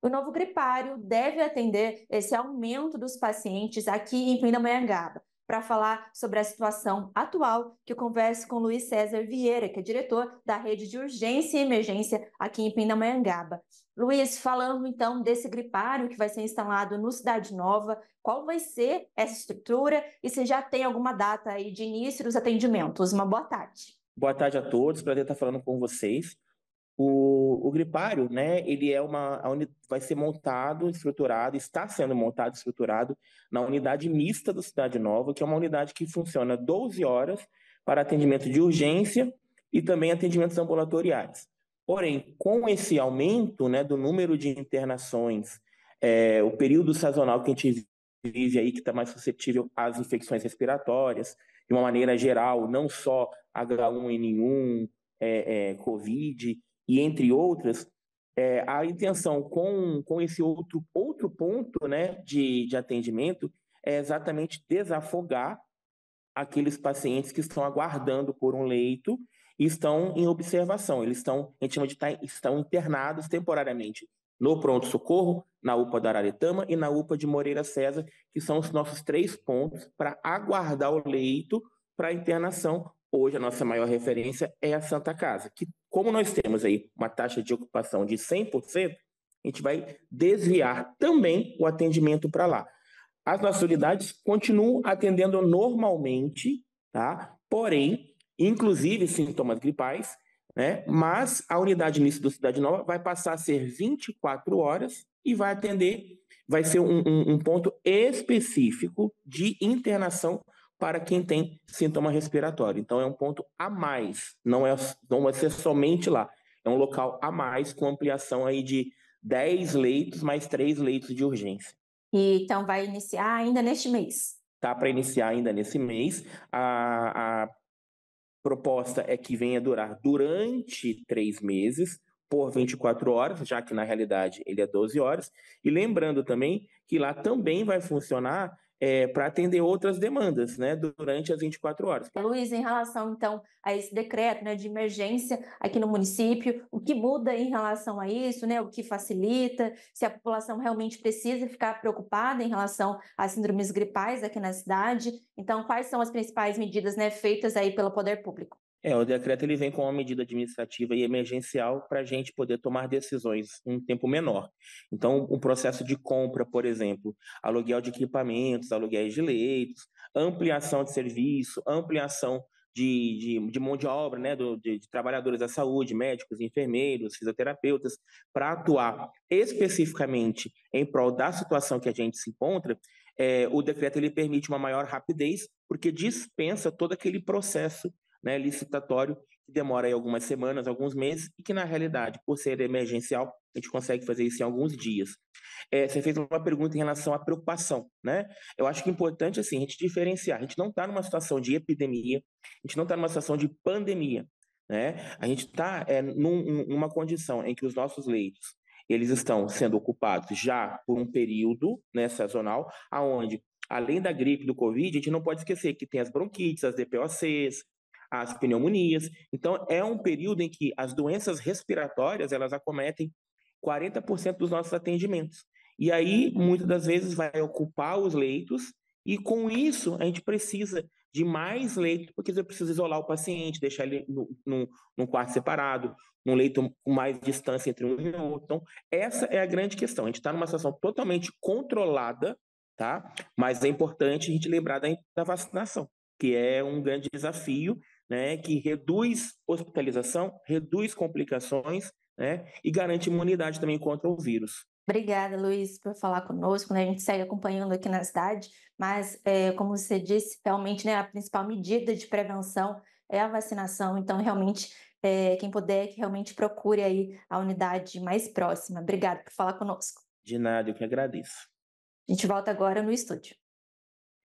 O novo gripário deve atender esse aumento dos pacientes aqui em Pindamonhangaba. Para falar sobre a situação atual, que eu converso com Luiz César Vieira, que é diretor da rede de urgência e emergência aqui em Pindamonhangaba. Luiz, falando então desse gripário que vai ser instalado no Cidade Nova, qual vai ser essa estrutura e se já tem alguma data aí de início dos atendimentos? Uma boa tarde. Boa tarde a todos, prazer estar falando com vocês. O gripário, né, ele é vai ser montado, estruturado, está sendo montado, estruturado na unidade mista do Cidade Nova, que é uma unidade que funciona 12 horas para atendimento de urgência e também atendimentos ambulatoriais. Porém, com esse aumento, né, do número de internações, o período sazonal que a gente vive aí, que está mais suscetível às infecções respiratórias, de uma maneira geral, não só H1N1, Covid, e entre outras, a intenção com esse outro ponto, né, de atendimento é exatamente desafogar aqueles pacientes que estão aguardando por um leito e estão em observação. A gente chama estão internados temporariamente no pronto-socorro, na UPA da Araretama e na UPA de Moreira César, que são os nossos 3 pontos para aguardar o leito para internação. Hoje a nossa maior referência é a Santa Casa, que como nós temos aí uma taxa de ocupação de 100%, a gente vai desviar também o atendimento para lá. As nossas unidades continuam atendendo normalmente, tá? Porém, inclusive sintomas gripais, né? Mas a unidade mista do Cidade Nova vai passar a ser 24 horas e vai ser um ponto específico de internação para quem tem sintoma respiratório. Então, é um ponto a mais, não vai ser somente lá. É um local a mais com ampliação aí de 10 leitos mais 3 leitos de urgência. E então vai iniciar ainda neste mês. Tá para iniciar ainda nesse mês. A proposta é que venha durar durante 3 meses, por 24 horas, já que na realidade ele é 12 horas. E lembrando também que lá também vai funcionar para atender outras demandas, né, durante as 24 horas. Luiz, em relação então a esse decreto, né, de emergência aqui no município, o que muda em relação a isso, né, o que facilita, se a população realmente precisa ficar preocupada em relação às síndromes gripais aqui na cidade? Então, quais são as principais medidas, né, feitas aí pelo poder público? O decreto ele vem com uma medida administrativa e emergencial para a gente poder tomar decisões em um tempo menor. Então, um processo de compra, por exemplo, aluguel de equipamentos, aluguéis de leitos, ampliação de serviço, ampliação de mão de obra, né, de trabalhadores da saúde, médicos, enfermeiros, fisioterapeutas, para atuar especificamente em prol da situação que a gente se encontra. O decreto ele permite uma maior rapidez, porque dispensa todo aquele processo, né, licitatório, que demora aí algumas semanas, alguns meses, e que na realidade, por ser emergencial, a gente consegue fazer isso em alguns dias. Você fez uma pergunta em relação à preocupação, né? Eu acho que é importante assim, a gente diferenciar. A gente não está numa situação de epidemia, a gente não está numa situação de pandemia, né? A gente está numa condição em que os nossos leitos eles estão sendo ocupados já por um período, né, sazonal, aonde além da gripe do Covid, a gente não pode esquecer que tem as bronquites, as DPOCs, as pneumonias. Então, é um período em que as doenças respiratórias, elas acometem 40% dos nossos atendimentos. E aí, muitas das vezes, vai ocupar os leitos e, com isso, a gente precisa de mais leitos, porque eu preciso isolar o paciente, deixar ele num quarto separado, num leito com mais distância entre um e outro. Então, essa é a grande questão. A gente está numa situação totalmente controlada, tá? Mas é importante a gente lembrar da vacinação, que é um grande desafio, né, que reduz hospitalização, reduz complicações, né, e garante imunidade também contra o vírus. Obrigada, Luiz, por falar conosco, né? A gente segue acompanhando aqui na cidade, mas, como você disse, realmente, né, a principal medida de prevenção é a vacinação, então, realmente, quem puder, que realmente procure aí a unidade mais próxima. Obrigada por falar conosco. De nada, eu que agradeço. A gente volta agora no estúdio.